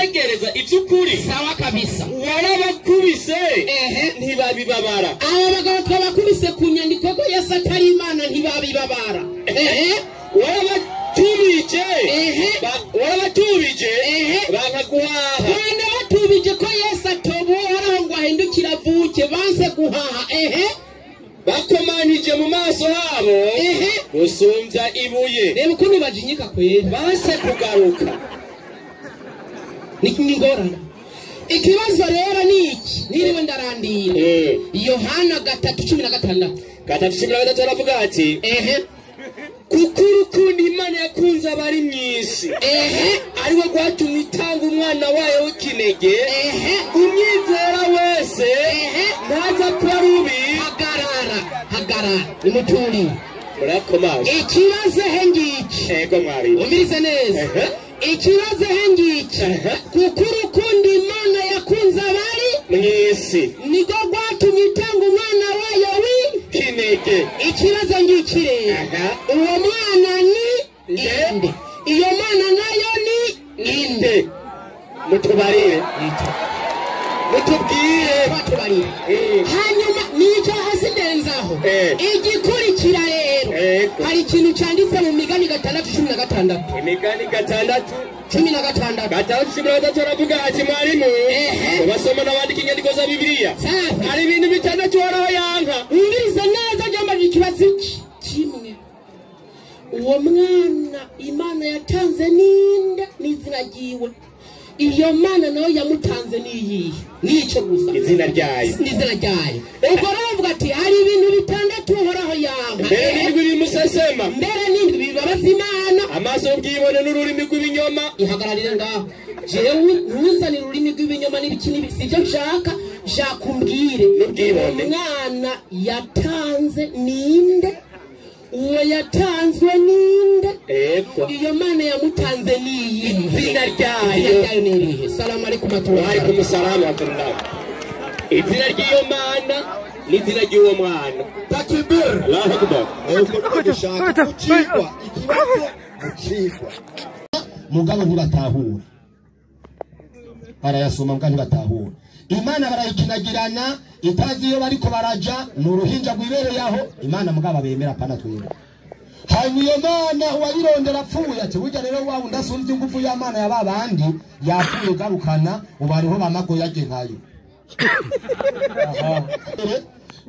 bitegereza ivy'ukuri sawa kabisa warabakubise ntibabibabara abo bagabo twabakubise ku nyandiko ko Yesu atari Imana ntibabibabara warabatubije bakaguhaha none batubije ko Yesu atobohora ngo ahindukira avuke banse guhaha bakomanije mu maso habo gusumvya ibuye reba ukuntu bajinyika kwera banse kugaruka n'ingorane ikibazo rero niki niriwe ndarandira Yohana 3:16 aravuga ati kuko urukundo Imana yakunze abari mw'isi ariwe rwatumye itanga umwana wayo w'ikinege umwizera wese ntaza kuba rubi hagarara nimuturi murakomaje ikibazo hengiki ego mwari umirize neza ikibazo hengiki kuko urukundo Imana yakunze abari mw'isi niko rwatumye itanga umwana wayo w'ikinege ikibazo ngiki rero uwo mwana ni inde iyo mana nayo ni inde mutubarire mutubwire batubarire hanyuma nico hasidenzaho igikurikira rero hari ikintu cyanditse mu Migani 6:16 Imigani 6:16 aravuga ati mwarimu basoma n'abandika inyandiko za Bibiliya hari ibintu bitandatu waraho yanka umvirize neza jambo ikibazo kimwe uwo mwana Imana yatanze ninde n'izina ryiwe iyo mana nayo yamutanze niyihe nico gusa izina ryayo ubwo ravuga ati hari ibintu bitandatu uhoraho yanka mbere n'indwi bimusesema mbere n'indwi bibabaza Imana amaso y'ubwibone n'ururimi rw'ibinyoma ihagararire ngaho jewe ntuzanire ururimi rw'ibinyoma n'ibikini sivyo nshaka umbwire umwana yatanze ninde uwo yatanzwe ninde iyo mana yamutanze niyi izina ryayo nirihe salamu alaykum wa salamu alaykum izina ry'iyo mana n'izina ry'uwo mwana takbir Allahu akbar ushaka kucikwa ikibazo kucikwa mugabo ntibatahura barayasoma mugabo ntibatahura Imana barayikinagirana itazi iyo bariko baraja n'uruhinja rwibereye aho Imana mugabo bemera pana twebwe hanyuma iyo mana wayirondera apfuye ati burya rero wawe ndasumvye ingufu y'Imana yababandi yapfuye garukana ubariho bamago yaje nkayo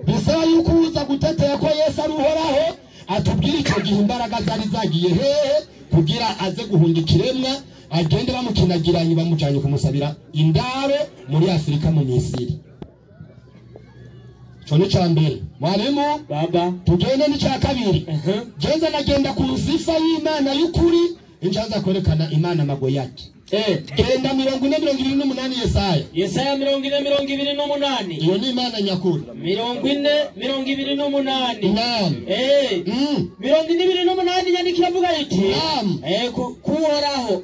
bisaba yuko uza gutetera ko Yesu ari uhoraho atubwira icyo gihe imbaraga zari zagiye hehe kugira aze guhunga ikiremwa agende bamukinagiranye bamujanye kumusabira indaro muri Afrika mu Misiri. Chone cha mbere mwalimu baba tugende ni cha kabiri jenza nagenda ku sifa y'Imana y'ukuri injaza kwerekana Imana mago yake genda 4:28 Yesaya 4:28 iyo ni Imana nyakuri 4:28 naam 4:28 nyandikira vuga iti naam kuhoraho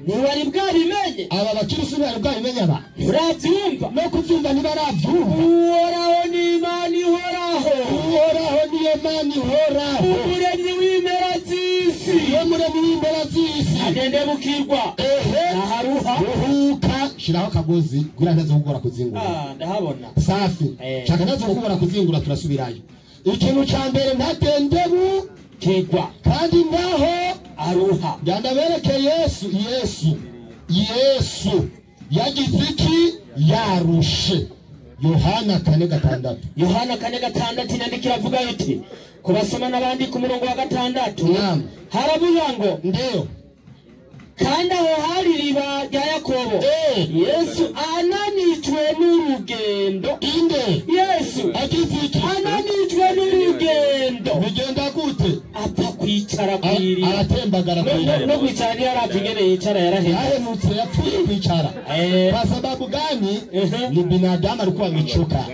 niwari bwabimenye aba bakirisi bari bwabimenye aba urabyumva no kubyumva ntibarabyumva uhoraho ni Imana ihoraho uhoraho ni Imana ihoraho umuremyi w'impera z'isi agende bukirwa naharuha ruhuka shiraho akagozi kugira ndaze kugora kuzingura ndahabona safi chaka ndaze kugora kuzingura turasubirayo ikintu ca mbere ntatende bukirwa kandi ngaho aruha yandabereke Yesu yagize iki yarushe Yohana 4:6 nyandikira vuga iti kubasoma n'abandi ku murongo wa 6 haravuga ngo ndio kandi aho hari riba rya Yakobo Yesu ananijwe n'urugendo inde Yesu agize iki ananijwe n'urugendo bigenda gute apfa kwicara kwiri aratembagara no kwicara ni yaravigere yicara yarahemutse yapfuye kwicara kwa sababu gani ni binadamu alikuwa amechoka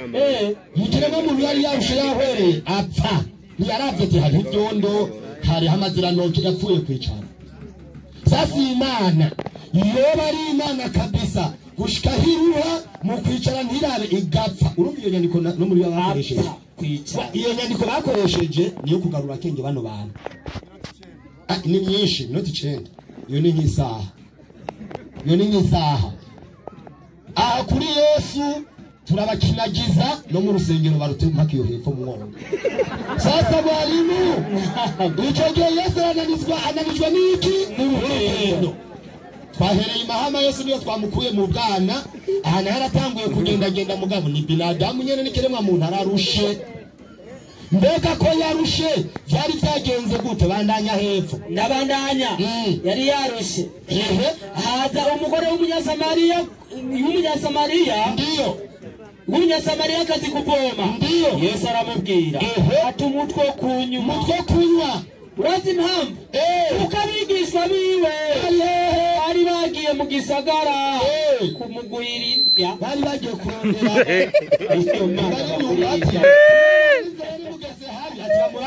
yikiremo umuntu yari yarushe yahwereye apfa ntiyaravye hari ibyondo hari hamaziranoke yapfuye kwicara sasa Imana iyo bari Imana kabisa gushika hiruha mu kwicara ntirabe igapfa urumva iyo nyandiko no muri bakoresheje kwicara iyo nyandiko bakoresheje niyo kugarura kenge bano bantu ni myinshi not 9 iyo ni nk'isaha yo ni nk'isaha. Aha kuri Yesu turabakinagiza no mu rusengero barutema kiyo hepfo mu mwongo. Sasa bwalimu icyo gihe Yesu ananizwa n'iki n'urugendo. Twahereye imahama Yesu niyo twamukuye mu bwana, aha yaratanguye kugenda mugabo ni binadamu nyene n'ikiremwa muntu ararushe. Mbega ko yarushe byari byagenze gute? Bandanya hepfo ndabandanya yari yarushe. Haza umugore w'umunyasamariya ndiyo w'umunyasamariya kazi kuvoma. Ndiyo Yesu aramubwira ati umutwe kunywa urazi impamvu? Kuko abigishwa biwe bari bagiye mu gisagara kumugurira, bari bagiye kurondera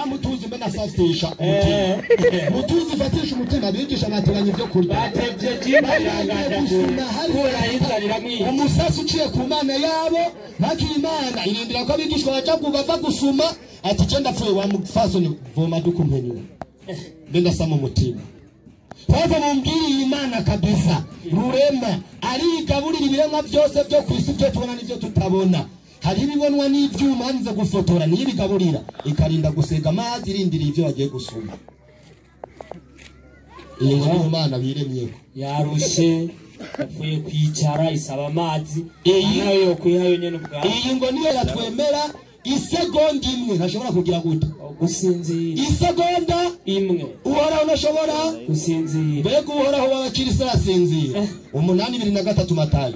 mutuzi mbena sastisha mutuzi fatisha umutima bigisha nateganya ibyo kurya batevye umusasi uciye ku mana yabo bakimana irindira ko abigishwa baja bava gusuma ati je ndapfuye wa mufasoni voma dukumpenye mbenda sama umutima. Pava mumbiri imana kabisa rurema arigaburira ibiremwa byose byo kwisi byo tubona n'ibyo tutabona. Hari ibibonwa n'ivyuma nize gufotora nibigaburira ikarinda gusega amazi irindira ivyo bagiye gusuma. Iyo Imana biremyeko yarushe yapfuye kwicara isaba amazi nayo yo kwihayo nyene ubwa. Iyi ngo niyo yatwemera isegonda imwe ntashobora kugira gute gusinzira. Isegonda imwe uhoraho ntashobora gusinzira. Mbega uhoraho w'abakirisi arasinzira. 8:23 Matayo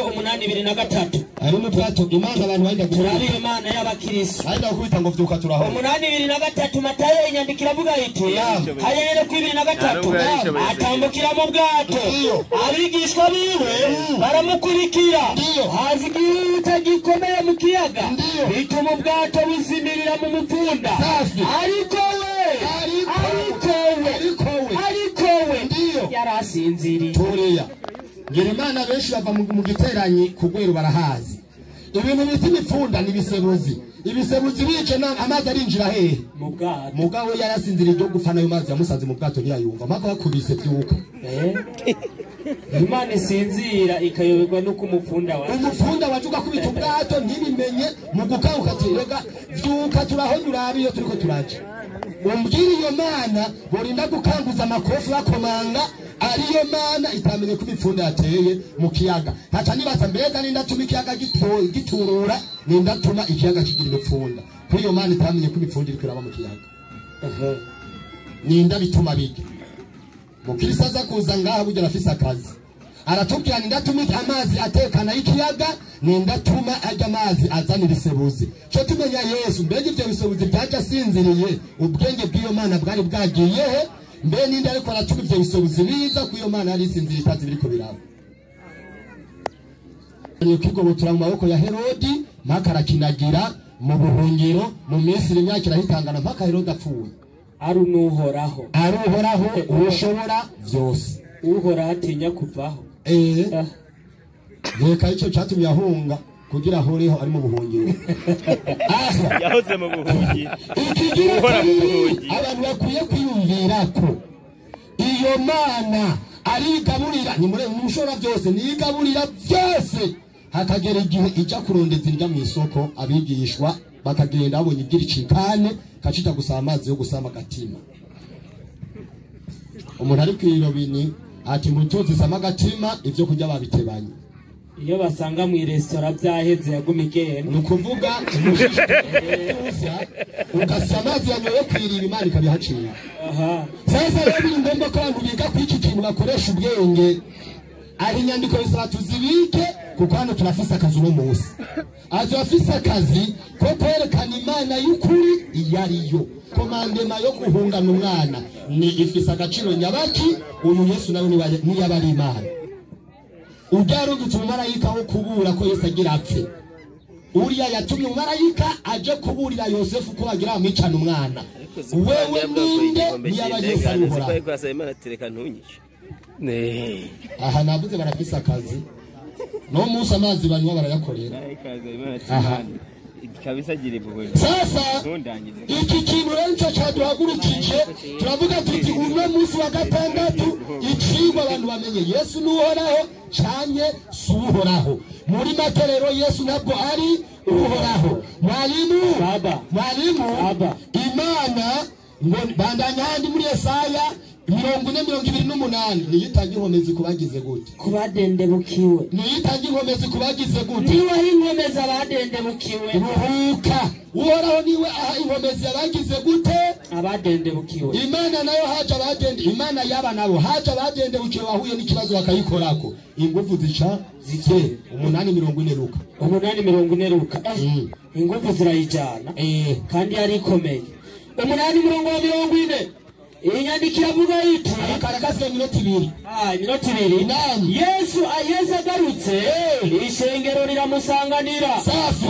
8:23 ari mu bwato Imana abantu bahinda turabi Imana y'abakirisi bahinda kwita ngo vyuka turaho. 8:23 Matayo inyandikira avuga iti hayere ku 2:23 atambukira mu bwato abigishwa biwe baramukurikira. Hazi gikomeye mu kiyaga bituma ubwato buzimirira mu mupfunda. Ariko we yarasinziriye. Turiya ngira Imana benshi bava mu giteranyi kugwera barahazi. Ibintu biti mipfunda nibisebuzi. Ibisebuzi bice amazi arinjira hehe mu bwato. Mugabo yarasinziriye byo gufana ayo mazi yamusanze mu bwato ntiyayumva mpaka yakubise byuka. Imana isinzira ikayoberwa nuko umupfunda wajuga kubita ubwato ntibimenye mu gukanguka ati rega vyuka turaho nurabiyo turiko turaje. Umbwira iyo Mana borinda gukanguza amakofi bakomanga ariyo Mana itamenye ko imipfunda yateye mu kiyaga. Haca nibaza mbega nindatuma ikiyaga giturura nindatuma ikiyaga kigira imipfunda. Kuri iyo Mana itamenye ko imipfunda iri kuraba mu kiyaga. Ninda bituma bige mukirisa za kuza ngaha burya rafisa akazi aratubwira nindatuma amazi atekana y'ikiyaga nindatuma ajya amazi azanira isebuzi. Cyo tumenya Yesu mbege ibyo bisebuzi byaje asinziriye ubwenge bw'iyo Mana bwari bwagiye he mbe ninde ariko aratuma ibyo bisebuzi biza ku iyo Mana yari isinziriye itazi biriko biraba. Ni kigobotura mu maboko ya Herodi mpaka arakinagira mu buhungiro mu Misiri imyaka irahitangana mpaka Herodi apfuye. Arunuhoraho ushobora byose uhoraho atinya kuvaho. Reka icyo cyatumye ahunga kugira ahoreho ari mu buhungiro. Yahoze mu buhungiro. Abantu bakwiye kwiyumvira ko iyo Mana arigaburira ni mushora byose nigaburira byose. Hakagera igihe ijya kurondeza indya mu isoko abigishwa bakagenda babonye igiricikane kacita gusaba amazi yo gusama gatima. Umuntu ari kwirobini ati mutuzi sama gatima ivyo kurya babitebanye. Iyo basanga mu restaurant byaheze yagumigenda nukuvuga ugasama amazi yanyoye kwirira Imana ikabihaciye. Sasa rero ngomba ko abantu biga kwiki kintu bakoresha ubwenge. Ari nyandiko y'isatu zibike kuko hano turafisa akazi no munsi. Azo afisa akazi ko kwerekana Imana y'ukuri iyariyo. Komandema yo guhungana umwana ni ifisa agaciro nyabaki uyu Yesu nawe ni yabari Imana. Ujarugitse umumarayika wo kubura ko Yesu agira apfe. Uriya yatumye umumarayika aje kuburira Yosefu ko bagira amicana umwana. Wewe ninde ni yabaje saruhora. Aha navuze barafisa akazi. No musa amazi banywa barayakorera. Aha kabisa gira impuhwe. Sasa iki kintu rero cyaduhagurukije turavuga tuti uno munsi wa gatandatu icigwa abantu bamenye Yesu nuhoraho canye suhoraho. Muri materero Yesu ntabwo ari uhoraho. Mwalimu Imana ngo bandanya handi muri Yesaya 4:28 niyitange inkomezi kubagize gute? Kubadendebukiwe. Niyitange inkomezi kubagize gute? Niwe inkomezi abadendebukiwe. Ruhuka. Uhoraho niwe aha inkomezi abagize gute? Abadendebukiwe. Imana nayo haje Imana yaba nabo haje abadendebukiwe bahuye n'ikibazo bakayikorako. Ingufu zica zike 8:40 Luka. 8:40 Luka. Ingufu zirayijana. Kandi yari ikomeye. 8:40 inyandikira avuga iti akarakase minota 2. Minota 2. Yesu agarutse ishengero riramusanganira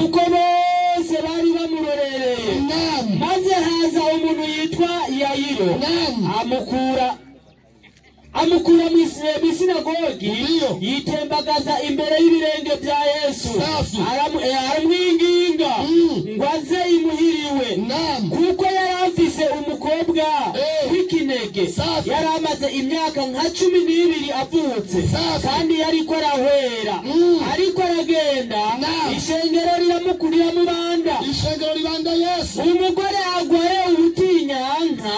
kuko bose bari bamurorereye. Maze haza umuntu yitwa Yayiro amukura mw'isinagogi yitembagaza imbere y'ibirenge bya Yesu aramwinginga ngo aze imuhiriwe kuko yari afise umukobwa w'ikinege yari amaze imyaka nka 12 avutse kandi yariko arahwera ariko aragenda ishengero riramukurira mubanda Yesu umugore agwaye ubutinyanka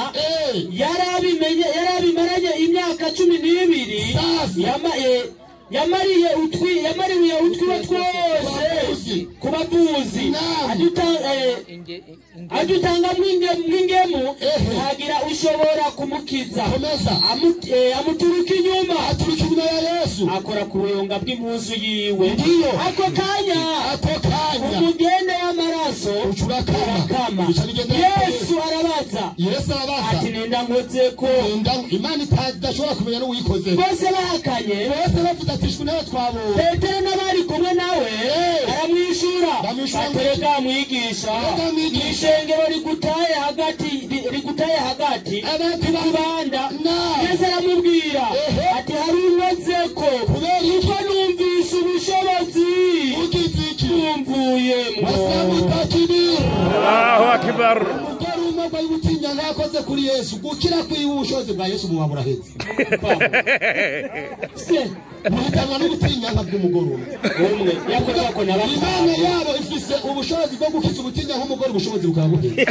yarabimaranye imyaka 12 yamariye utwiwe twose kubavuzi adutanga mwingemu hagira ushobora kumukiza amuturuka inyuma ya Yesu akora ku buyonga bw'impuzu yiwe ako kanya umugende w'amaraso ucurakama Yesu arabaza ati nenda nkozeko Imana itadashobora kumenya n'uwikoze bose bahakanye bavuga ati shwe nawe twabo Petero n'abari kumwe nawe aramwishura atereka mwigisha ishengero rigutaye hagati abantu babanda Yesu aramubwira ati hari umwezeko kuko numvise ubushobozi umvuye Allahu akbar. Umugabo y'ubutinya nakoze kuri Yesu gukira kwiwe ubushobozi bwa Yesu mu buraheze muhitanwa n'ubutinya bw'umugore umwe yakoze ko Imana yabo ifise ubushobozi bwo gukiza ubutinya nk'umugore ubushobozi bwa buheze